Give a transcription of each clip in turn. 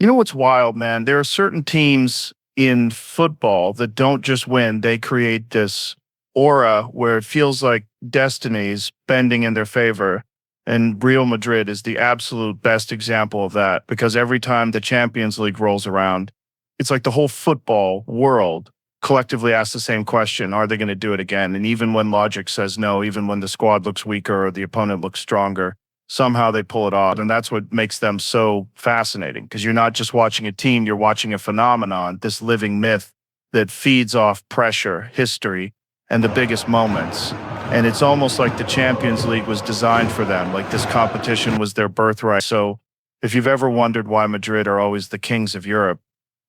You know what's wild, man? There are certain teams in football that don't just win, they create this aura where it feels like destiny's bending in their favor. And Real Madrid is the absolute best example of that because every time the Champions League rolls around, it's like the whole football world collectively asks the same question. Are they going to do it again? And even when logic says no, even when the squad looks weaker or the opponent looks stronger, somehow they pull it off. And that's what makes them so fascinating because you're not just watching a team, you're watching a phenomenon, this living myth that feeds off pressure, history, and the biggest moments. And it's almost like the Champions League was designed for them, like this competition was their birthright. So if you've ever wondered why Madrid are always the kings of Europe,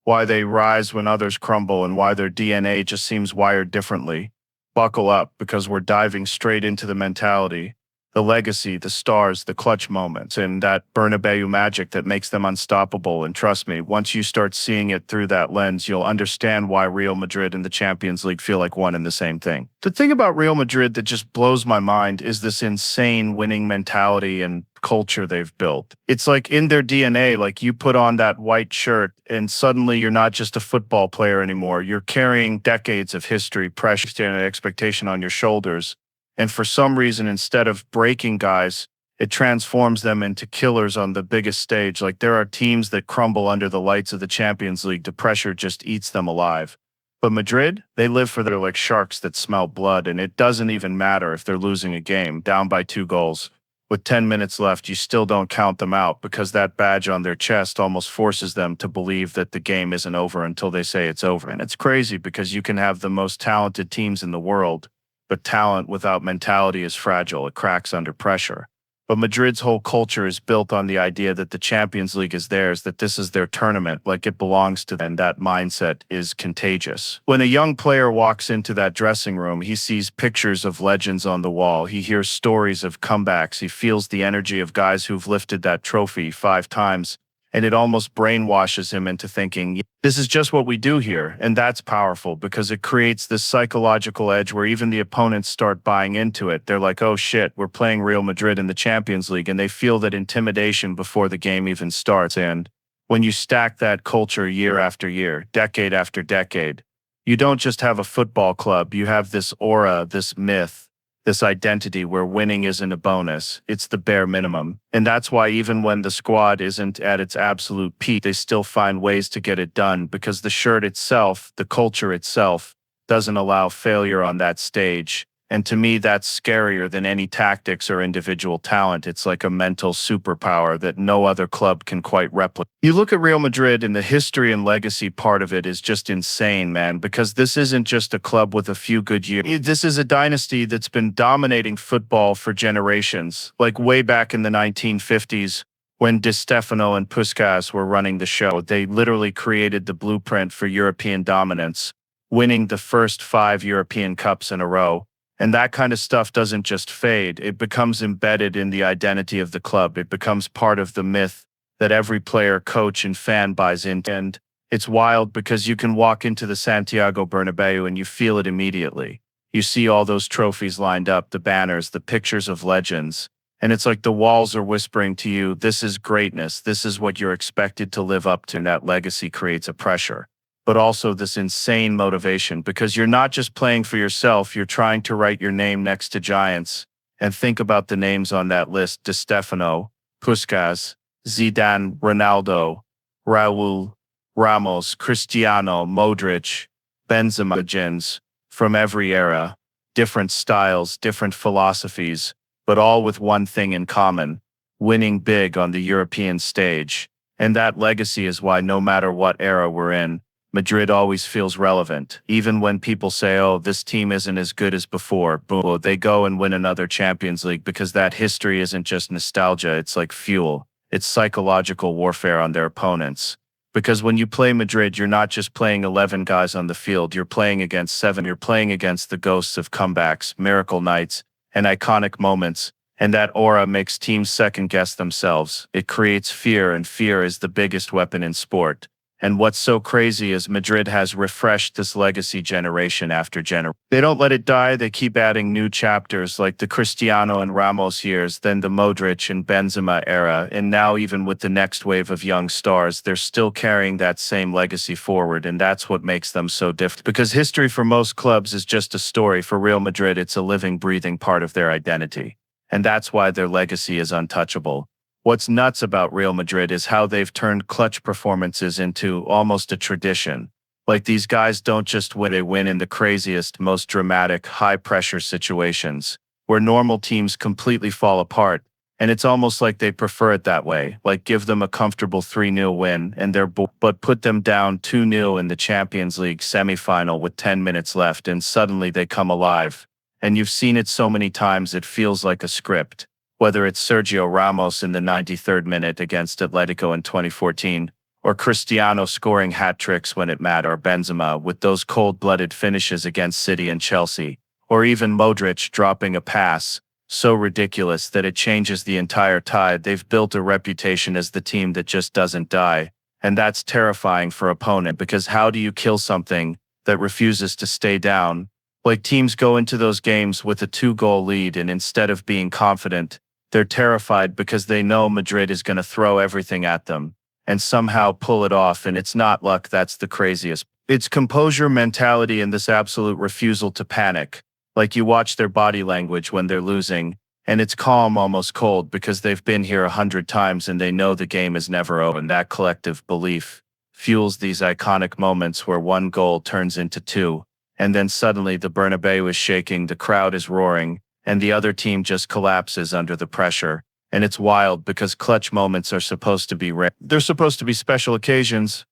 why they rise when others crumble, and why their DNA just seems wired differently, buckle up because we're diving straight into the mentality, the legacy, the stars, the clutch moments, and that Bernabeu magic that makes them unstoppable. And trust me, once you start seeing it through that lens, you'll understand why Real Madrid and the Champions League feel like one and the same thing. The thing about Real Madrid that just blows my mind is this insane winning mentality and culture they've built. It's like in their DNA, like you put on that white shirt and suddenly you're not just a football player anymore. You're carrying decades of history, pressure, and expectation on your shoulders. And for some reason, instead of breaking guys, it transforms them into killers on the biggest stage. Like there are teams that crumble under the lights of the Champions League. The pressure just eats them alive. But Madrid, they live for their like sharks that smell blood. And it doesn't even matter if they're losing a game, down by 2 goals. With 10 minutes left, you still don't count them out because that badge on their chest almost forces them to believe that the game isn't over until they say it's over. And it's crazy because you can have the most talented teams in the world, but talent without mentality is fragile. It cracks under pressure. But Madrid's whole culture is built on the idea that the Champions League is theirs, that this is their tournament, like it belongs to them. And that mindset is contagious. When a young player walks into that dressing room, he sees pictures of legends on the wall. He hears stories of comebacks. He feels the energy of guys who've lifted that trophy 5 times. And it almost brainwashes him into thinking, this is just what we do here. And that's powerful because it creates this psychological edge where even the opponents start buying into it. They're like, oh shit, we're playing Real Madrid in the Champions League. And they feel that intimidation before the game even starts. And when you stack that culture year after year, decade after decade, you don't just have a football club. You have this aura, this myth, this identity where winning isn't a bonus, it's the bare minimum. And that's why even when the squad isn't at its absolute peak, they still find ways to get it done because the shirt itself, the culture itself, doesn't allow failure on that stage. And to me, that's scarier than any tactics or individual talent. It's like a mental superpower that no other club can quite replicate. You look at Real Madrid and the history and legacy part of it is just insane, man, because this isn't just a club with a few good years. This is a dynasty that's been dominating football for generations, like way back in the 1950s when Di Stefano and Puskas were running the show. They literally created the blueprint for European dominance, winning the first 5 European Cups in a row. And that kind of stuff doesn't just fade. It becomes embedded in the identity of the club. It becomes part of the myth that every player, coach, and fan buys into. And it's wild because you can walk into the Santiago Bernabéu and you feel it immediately. You see all those trophies lined up, the banners, the pictures of legends. And it's like the walls are whispering to you, this is greatness. This is what you're expected to live up to. And that legacy creates a pressure, but also this insane motivation because you're not just playing for yourself, you're trying to write your name next to giants. And think about the names on that list: Di Stefano, Puskas, Zidane, Ronaldo, Raul, Ramos, Cristiano, Modric, Benzema, legends from every era, different styles, different philosophies, but all with one thing in common: winning big on the European stage. And that legacy is why no matter what era we're in, Madrid always feels relevant. Even when people say, oh, this team isn't as good as before, boom, they go and win another Champions League because that history isn't just nostalgia, it's like fuel. It's psychological warfare on their opponents. Because when you play Madrid, you're not just playing 11 guys on the field, you're playing against 7. You're playing against the ghosts of comebacks, miracle nights, and iconic moments. And that aura makes teams second-guess themselves. It creates fear, and fear is the biggest weapon in sport. And what's so crazy is Madrid has refreshed this legacy generation after generation. They don't let it die. They keep adding new chapters like the Cristiano and Ramos years, then the Modric and Benzema era. And now even with the next wave of young stars, they're still carrying that same legacy forward. And that's what makes them so different. Because history for most clubs is just a story. For Real Madrid, it's a living, breathing part of their identity. And that's why their legacy is untouchable. What's nuts about Real Madrid is how they've turned clutch performances into almost a tradition. Like these guys don't just win, they win in the craziest, most dramatic, high-pressure situations, where normal teams completely fall apart, and it's almost like they prefer it that way, like give them a comfortable 3-0 win, and but put them down 2-0 in the Champions League semi-final with 10 minutes left, and suddenly they come alive. And you've seen it so many times it feels like a script. Whether it's Sergio Ramos in the 93rd minute against Atletico in 2014, or Cristiano scoring hat tricks when it mattered, or Benzema with those cold-blooded finishes against City and Chelsea, or even Modric dropping a pass so ridiculous that it changes the entire tide. They've built a reputation as the team that just doesn't die, and that's terrifying for opponent because how do you kill something that refuses to stay down? Like teams go into those games with a 2-goal lead and instead of being confident, they're terrified because they know Madrid is going to throw everything at them and somehow pull it off, and it's not luck, that's the craziest. It's composure, mentality, and this absolute refusal to panic. Like you watch their body language when they're losing, and it's calm, almost cold, because they've been here 100 times and they know the game is never over. And that collective belief fuels these iconic moments where one goal turns into two, and then suddenly the Bernabeu is shaking, the crowd is roaring, and the other team just collapses under the pressure. And it's wild because clutch moments are supposed to be rare. They're supposed to be special occasions.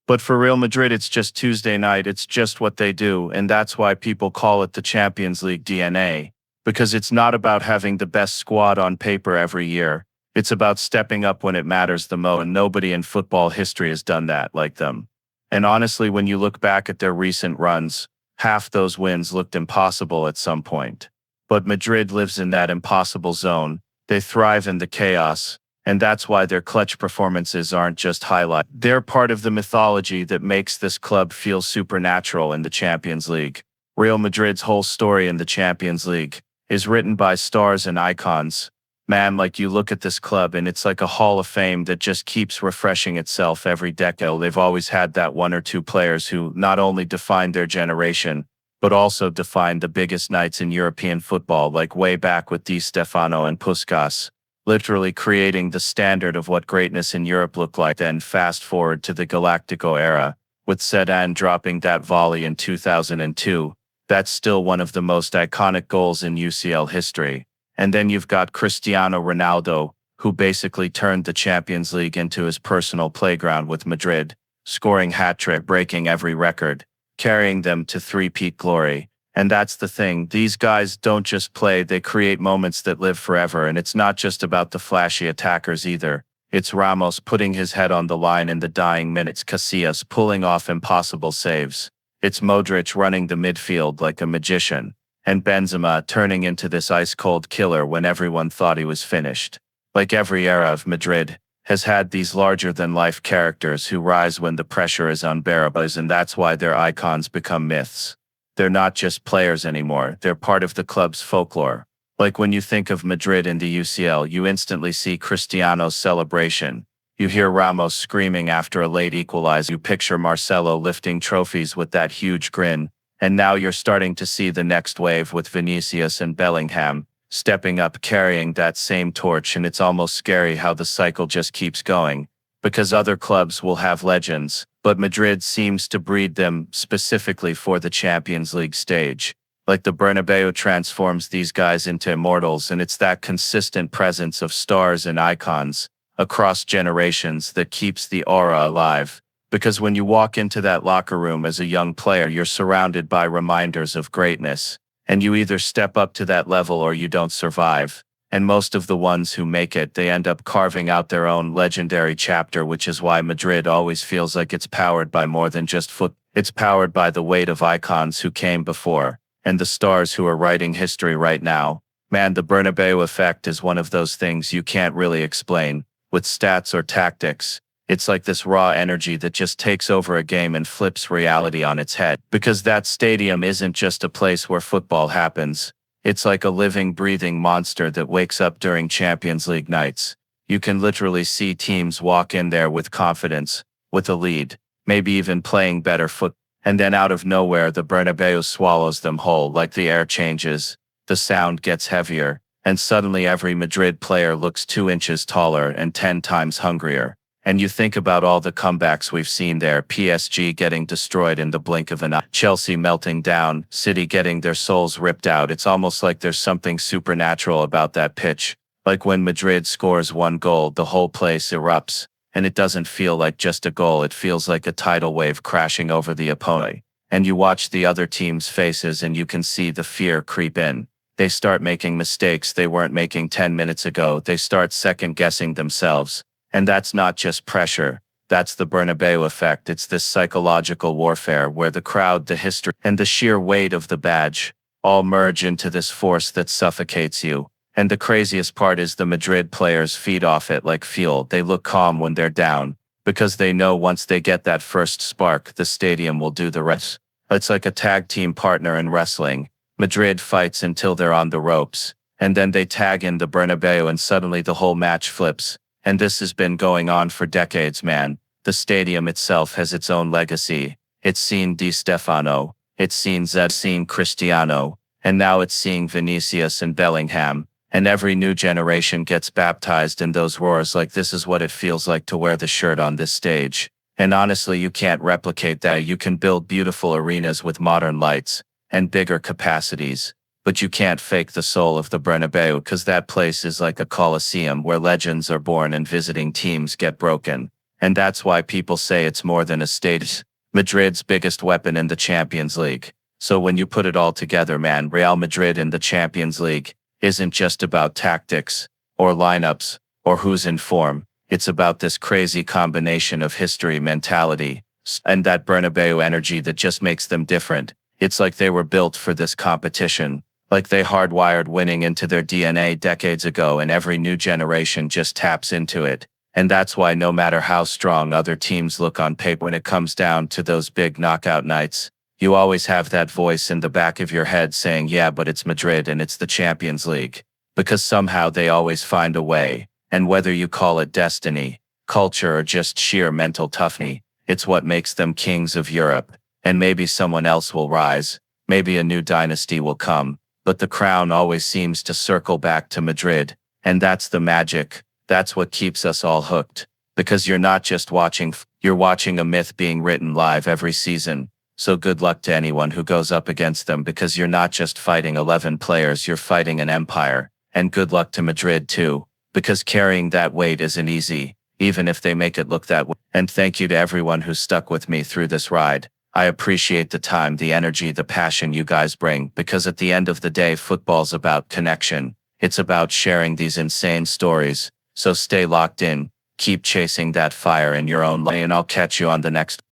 But for Real Madrid, it's just Tuesday night. It's just what they do. And that's why people call it the Champions League DNA. Because it's not about having the best squad on paper every year. It's about stepping up when it matters the most. And nobody in football history has done that like them. And honestly, when you look back at their recent runs, half those wins looked impossible at some point. But Madrid lives in that impossible zone. They thrive in the chaos, and that's why their clutch performances aren't just highlights. They're part of the mythology that makes this club feel supernatural in the Champions League. Real Madrid's whole story in the Champions League is written by stars and icons. Man, like you look at this club and it's like a hall of fame that just keeps refreshing itself every decade. They've always had that one or two players who not only defined their generation, but also defined the biggest nights in European football, like way back with Di Stefano and Puskas, literally creating the standard of what greatness in Europe looked like. Then fast forward to the Galactico era, with Zidane dropping that volley in 2002. That's still one of the most iconic goals in UCL history. And then you've got Cristiano Ronaldo, who basically turned the Champions League into his personal playground with Madrid, scoring hat-trick, breaking every record, carrying them to three-peat glory. And that's the thing, these guys don't just play, they create moments that live forever. And it's not just about the flashy attackers either. It's Ramos putting his head on the line in the dying minutes, Casillas pulling off impossible saves. It's Modric running the midfield like a magician, and Benzema turning into this ice-cold killer when everyone thought he was finished. Like every era of Madrid has had these larger-than-life characters who rise when the pressure is unbearable, and that's why their icons become myths. They're not just players anymore, they're part of the club's folklore. Like when you think of Madrid in the UCL, you instantly see Cristiano's celebration. You hear Ramos screaming after a late equalizer. You picture Marcelo lifting trophies with that huge grin. And now you're starting to see the next wave with Vinicius and Bellingham stepping up, carrying that same torch, and it's almost scary how the cycle just keeps going, because other clubs will have legends, but Madrid seems to breed them specifically for the Champions League stage. Like the Bernabeu transforms these guys into immortals, and it's that consistent presence of stars and icons across generations that keeps the aura alive. Because when you walk into that locker room as a young player, you're surrounded by reminders of greatness. And you either step up to that level or you don't survive. And most of the ones who make it, they end up carving out their own legendary chapter, which is why Madrid always feels like it's powered by more than just football. It's powered by the weight of icons who came before, and the stars who are writing history right now. Man, the Bernabeu effect is one of those things you can't really explain with stats or tactics. It's like this raw energy that just takes over a game and flips reality on its head. Because that stadium isn't just a place where football happens. It's like a living, breathing monster that wakes up during Champions League nights. You can literally see teams walk in there with confidence, with a lead, maybe even playing better football. And then out of nowhere, the Bernabeu swallows them whole, like the air changes, the sound gets heavier, and suddenly every Madrid player looks 2 inches taller and 10 times hungrier. And you think about all the comebacks we've seen there, PSG getting destroyed in the blink of an eye, Chelsea melting down, City getting their souls ripped out. It's almost like there's something supernatural about that pitch. Like when Madrid scores 1 goal, the whole place erupts. And it doesn't feel like just a goal, it feels like a tidal wave crashing over the opponent. And you watch the other team's faces and you can see the fear creep in. They start making mistakes they weren't making 10 minutes ago. They start second-guessing themselves. And that's not just pressure. That's the Bernabeu effect. It's this psychological warfare where the crowd, the history, and the sheer weight of the badge all merge into this force that suffocates you. And the craziest part is the Madrid players feed off it like fuel. They look calm when they're down, because they know once they get that first spark, the stadium will do the rest. It's like a tag team partner in wrestling. Madrid fights until they're on the ropes, and then they tag in the Bernabeu and suddenly the whole match flips. And this has been going on for decades, man. The stadium itself has its own legacy. It's seen Di Stefano, it's seen Zed, seen Cristiano, and now it's seeing Vinicius and Bellingham. And every new generation gets baptized in those roars, like this is what it feels like to wear the shirt on this stage. And honestly, you can't replicate that. You can build beautiful arenas with modern lights and bigger capacities, but you can't fake the soul of the Bernabeu, because that place is like a coliseum where legends are born and visiting teams get broken. And that's why people say it's more than a stadium. Madrid's biggest weapon in the Champions League. So when you put it all together, man, Real Madrid in the Champions League isn't just about tactics, or lineups, or who's in form. It's about this crazy combination of history, mentality, and that Bernabeu energy that just makes them different. It's like they were built for this competition, like they hardwired winning into their DNA decades ago, and every new generation just taps into it. And that's why no matter how strong other teams look on paper, when it comes down to those big knockout nights, you always have that voice in the back of your head saying, yeah, but it's Madrid and it's the Champions League. Because somehow they always find a way. And whether you call it destiny, culture, or just sheer mental toughness, it's what makes them kings of Europe. And maybe someone else will rise. Maybe a new dynasty will come. But the crown always seems to circle back to Madrid. And that's the magic. That's what keeps us all hooked. Because you're not just watching, you're watching a myth being written live every season. So good luck to anyone who goes up against them, because you're not just fighting 11 players, you're fighting an empire. And good luck to Madrid too, because carrying that weight isn't easy, even if they make it look that way. And thank you to everyone who stuck with me through this ride. I appreciate the time, the energy, the passion you guys bring, because at the end of the day, football's about connection. It's about sharing these insane stories. So stay locked in, keep chasing that fire in your own lane, and I'll catch you on the next